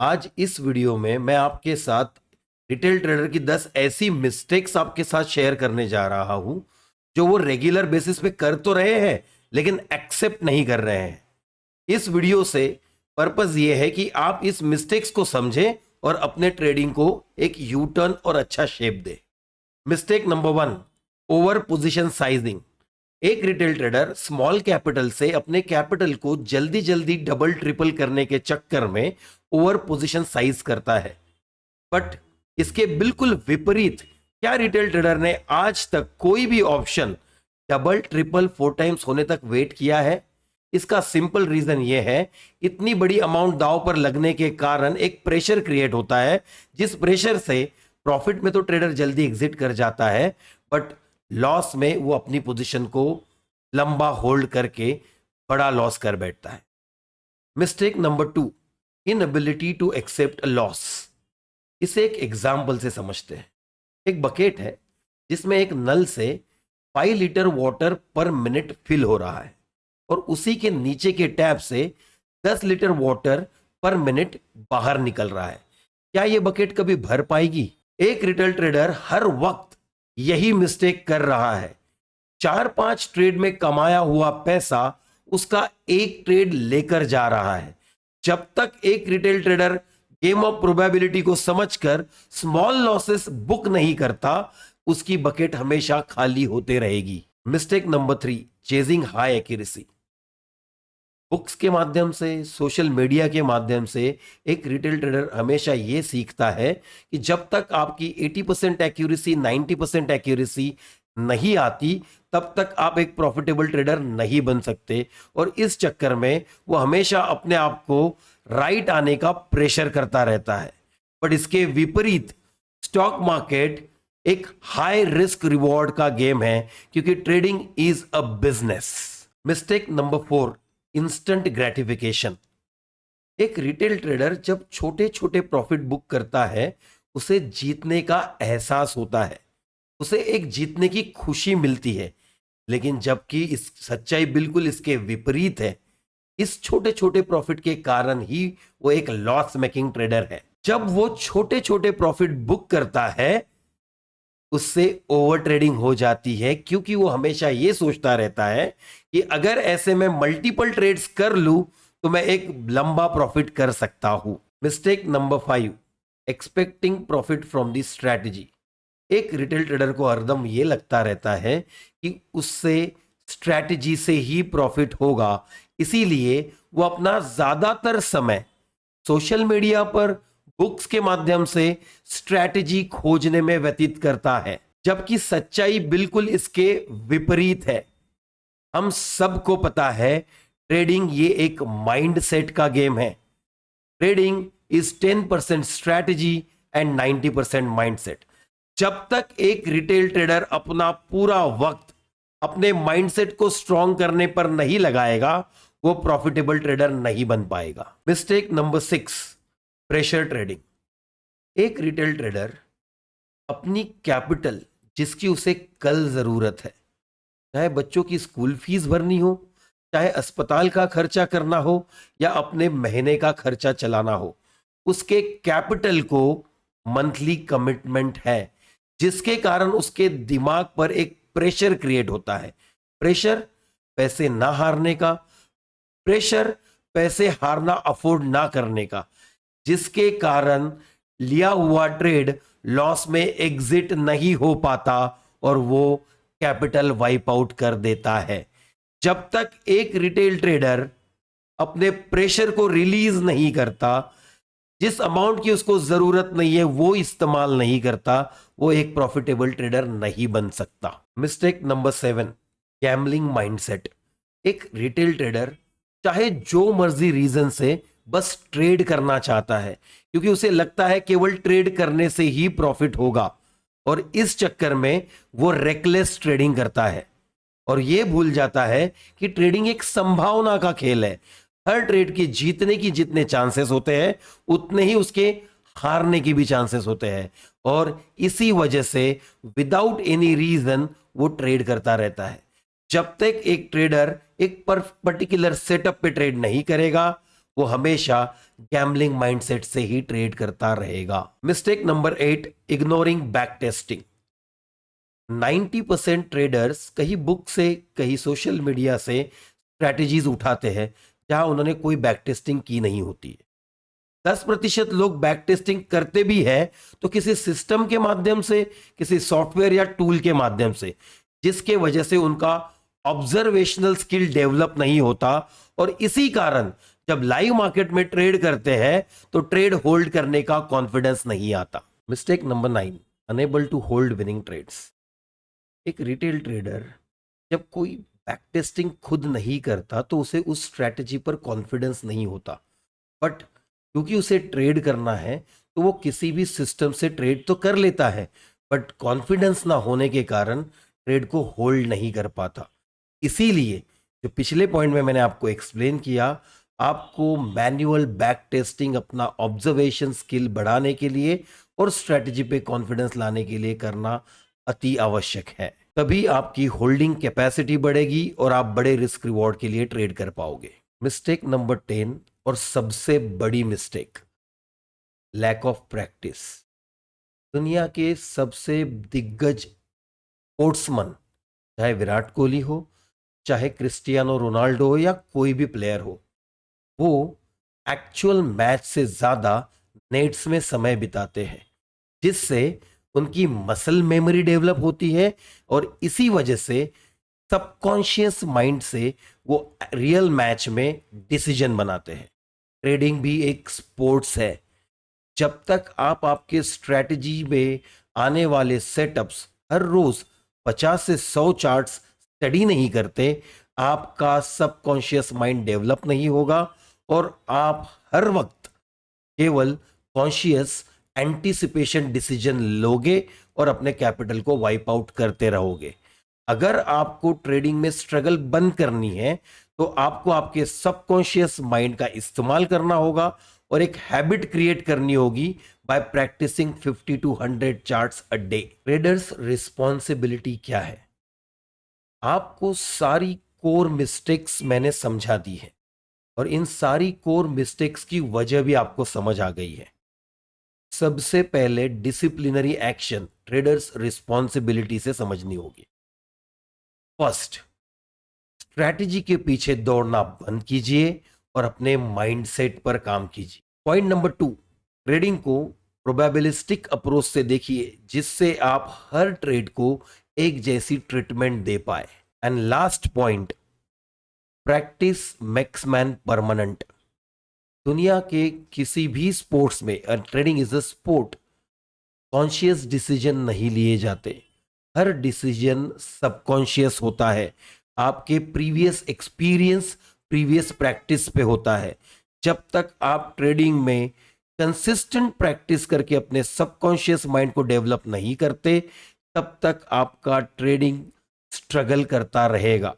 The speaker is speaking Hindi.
आज इस वीडियो में मैं आपके साथ रिटेल ट्रेडर की 10 ऐसी मिस्टेक्स आपके साथ शेयर करने जा रहा हूं जो वो रेगुलर बेसिस पे कर तो रहे हैं लेकिन एक्सेप्ट नहीं कर रहे हैं। इस वीडियो से पर्पस ये है कि आप इस मिस्टेक्स को समझें और अपने ट्रेडिंग को एक यू टर्न और अच्छा शेप दें। Mistake number 1, over position sizing. एक रिटेल ट्रेडर स्मॉल कैपिटल से अपने कैपिटल को जल्दी जल्दी डबल ट्रिपल करने के चक्कर में ओवर पोजीशन साइज करता है। बट इसके बिल्कुल विपरीत, क्या रिटेल ट्रेडर ने आज तक कोई भी ऑप्शन डबल ट्रिपल 4 टाइम्स होने तक वेट किया है? इसका सिंपल रीजन यह है, इतनी बड़ी अमाउंट दांव पर लगने के कारण एक प्रेशर क्रिएट होता है, जिस प्रेशर से प्रॉफिट में तो ट्रेडर जल्दी एग्जिट कर जाता है, बट लॉस में वो अपनी पोजीशन को लंबा होल्ड करके बड़ा लॉस कर बैठता है। Mistake number 2, inability to accept a loss. इसे एक एग्जाम्पल से समझते हैं। एक बकेट है जिसमें एक नल से 5 लीटर वाटर पर मिनट फिल हो रहा है और उसी के नीचे के टैप से 10 लीटर वाटर पर मिनट बाहर निकल रहा है। क्या यह बकेट कभी भर पाएगी? एक रिटेल ट्रेडर हर वक्त यही मिस्टेक कर रहा है। 4-5 ट्रेड में कमाया हुआ पैसा उसका एक ट्रेड लेकर जा रहा है। जब तक एक retail trader game of probability को समझकर स्मॉल लॉसेस बुक नहीं करता, उसकी बकेट हमेशा खाली होते रहेगी। Mistake number 3, chasing high accuracy. Books के माध्यम से, सोशल मीडिया के माध्यम से एक रिटेल ट्रेडर हमेशा यह सीखता है कि जब तक आपकी 80% एक्यूरेसी, 90% एक्यूरेसी नहीं आती, तब तक आप एक प्रॉफिटेबल ट्रेडर नहीं बन सकते। और इस चक्कर में वो हमेशा अपने आप को राइट आने का प्रेशर करता रहता है। बट इसके विपरीत स्टॉक मार्केट एक हाई रिस्क रिवॉर्ड का गेम है, क्योंकि trading is a business. Mistake number 4, instant gratification. एक रिटेल ट्रेडर जब छोटे छोटे प्रॉफिट बुक करता है, उसे जीतने का एहसास होता है, उसे एक जीतने की खुशी मिलती है। लेकिन जबकि इस सच्चाई बिल्कुल इसके विपरीत है। इस छोटे छोटे प्रॉफिट के कारण ही वो एक लॉस मेकिंग ट्रेडर है। जब वो छोटे छोटे प्रॉफिट बुक करता है, उससे ओवर ट्रेडिंग हो जाती है, क्योंकि वो हमेशा ये सोचता रहता है कि अगर ऐसे में मल्टीपल ट्रेड्स कर लूं तो मैं एक लंबा प्रॉफिट कर सकता हूं। Mistake number 5, expecting profit from the strategy. एक रिटेल ट्रेडर को हरदम ये लगता रहता है कि उससे स्ट्रैटेजी से ही प्रॉफिट होगा, इसीलिए वो अपना ज्यादातर समय सोशल मीडिया पर, बुक्स के माध्यम से स्ट्रैटेजी खोजने में व्यतीत करता है। जबकि सच्चाई बिल्कुल इसके विपरीत है। हम सबको पता है, ट्रेडिंग ये एक माइंडसेट का गेम है। Trading is 10% strategy and 90% mindset. जब तक एक रिटेल ट्रेडर अपना पूरा वक्त अपने माइंडसेट को स्ट्रॉन्ग करने पर नहीं लगाएगा, वो प्रॉफिटेबल ट्रेडर नहीं बन पाएगा। Mistake number 6, pressure trading. एक रिटेल ट्रेडर अपनी कैपिटल, जिसकी उसे कल जरूरत है, चाहे बच्चों की स्कूल फीस भरनी हो, चाहे अस्पताल का खर्चा करना हो, या अपने महीने का खर्चा चलाना हो, उसके कैपिटल को मंथली कमिटमेंट है, जिसके कारण उसके दिमाग पर एक प्रेशर क्रिएट होता है। प्रेशर पैसे ना हारने का, प्रेशर पैसे हारना अफोर्ड ना करने का, जिसके कारण लिया हुआ ट्रेड लॉस में एग्जिट नहीं हो पाता और वो कैपिटल वाइप आउट कर देता है। जब तक एक रिटेल ट्रेडर अपने प्रेशर को रिलीज नहीं करता, जिस अमाउंट की उसको जरूरत नहीं है वो इस्तेमाल नहीं करता, वो एक प्रॉफिटेबल ट्रेडर नहीं बन सकता। Mistake number 7, gambling mindset. एक रिटेल ट्रेडर चाहे जो मर्जी रीजन से बस ट्रेड करना चाहता है, क्योंकि उसे लगता है केवल ट्रेड करने से ही प्रॉफिट होगा, और इस चक्कर में वो रेकलेस ट्रेडिंग करता है और यह भूल जाता है कि ट्रेडिंग एक संभावना का खेल है। हर ट्रेड के जीतने की जितने चांसेस होते हैं, उतने ही उसके हारने की भी चांसेस होते हैं, और इसी वजह से विदाउट एनी रीजन वो ट्रेड करता रहता है। जब तक एक ट्रेडर एक पर्टिकुलर सेटअप पे ट्रेड नहीं करेगा, वो हमेशा गैम्बलिंग माइंडसेट से ही ट्रेड करता रहेगा। Mistake number 8, ignoring back testing. 90% traders कहीं बुक से, कहीं सोशल मीडिया से स्ट्रैटेजीज उठाते हैं जहां उन्होंने कोई बैक टेस्टिंग की नहीं होती है। 10% लोग बैक टेस्टिंग करते भी है तो किसी सिस्टम के माध्यम से, किसी सॉफ्टवेयर या टूल के माध्यम से, जिसके वजह से उनका ऑब्जर्वेशनल स्किल डेवलप नहीं होता, और इसी कारण जब लाइव मार्केट में ट्रेड करते हैं तो ट्रेड होल्ड करने का कॉन्फिडेंस नहीं आता। Mistake number 9, unable to hold winning trades. एक रिटेल ट्रेडर जब कोई बैक टेस्टिंग खुद नहीं करता तो उसे उस स्ट्रैटेजी पर कॉन्फिडेंस नहीं होता, बट क्योंकि उसे ट्रेड करना है तो वो किसी भी सिस्टम से ट्रेड तो कर लेता है, बट कॉन्फिडेंस ना होने के कारण ट्रेड को होल्ड नहीं कर पाता। इसीलिए जो पिछले पॉइंट में मैंने आपको एक्सप्लेन किया, आपको मैन्युअल बैक टेस्टिंग अपना ऑब्जर्वेशन स्किल बढ़ाने के लिए और स्ट्रेटजी पे कॉन्फिडेंस लाने के लिए करना अति आवश्यक है। तभी आपकी होल्डिंग कैपेसिटी बढ़ेगी और आप बड़े रिस्क रिवॉर्ड के लिए ट्रेड कर पाओगे। मिस्टेक नंबर 10 और सबसे बड़ी मिस्टेक, लैक ऑफ प्रैक्टिस। दुनिया के सबसे दिग्गज स्पोर्ट्समैन, चाहे विराट कोहली हो, चाहे क्रिस्टियानो रोनाल्डो हो या कोई भी प्लेयर हो, वो एक्चुअल मैच से ज्यादा नेट्स में समय बिताते हैं, जिससे उनकी मसल मेमोरी डेवलप होती है और इसी वजह से सबकॉन्शियस माइंड से वो रियल मैच में डिसीजन बनाते हैं। ट्रेडिंग भी एक स्पोर्ट्स है। जब तक आप आपके स्ट्रेटजी में आने वाले सेटअप्स हर रोज 50 से 100 चार्ट्स स्टडी नहीं करते, आपका सबकॉन्शियस माइंड डेवलप नहीं होगा और आप हर वक्त केवल कॉन्शियस एंटीसिपेशन डिसीजन लोगे और अपने कैपिटल को वाइप आउट करते रहोगे। अगर आपको ट्रेडिंग में स्ट्रगल बंद करनी है तो आपको आपके सबकॉन्शियस माइंड का इस्तेमाल करना होगा और एक हैबिट क्रिएट करनी होगी by practising 50 to 100 charts a day. Traders responsibility क्या है? आपको सारी कोर मिस्टेक्स मैंने समझा दी है और इन सारी कोर मिस्टेक्स की वजह भी आपको समझ आ गई है। सबसे पहले डिसिप्लिनरी एक्शन ट्रेडर्स रिस्पॉन्सिबिलिटी से समझनी होगी। फर्स्ट, स्ट्रैटेजी के पीछे दौड़ना बंद कीजिए और अपने माइंडसेट पर काम कीजिए। पॉइंट नंबर 2, ट्रेडिंग को प्रोबेबिलिस्टिक अप्रोच से देखिए, जिससे आप हर ट्रेड को एक जैसी ट्रीटमेंट दे पाए। And last point, practice makes man permanent. दुनिया के किसी भी स्पोर्ट्स में, trading is a sport, conscious decision नहीं लिए जाते। हर डिसीजन सबकॉन्शियस होता है, आपके प्रीवियस एक्सपीरियंस, प्रीवियस प्रैक्टिस पे होता है। जब तक आप ट्रेडिंग में कंसिस्टेंट प्रैक्टिस करके अपने सबकॉन्शियस माइंड को डेवलप नहीं करते, तब तक आपका ट्रेडिंग स्ट्रगल करता रहेगा।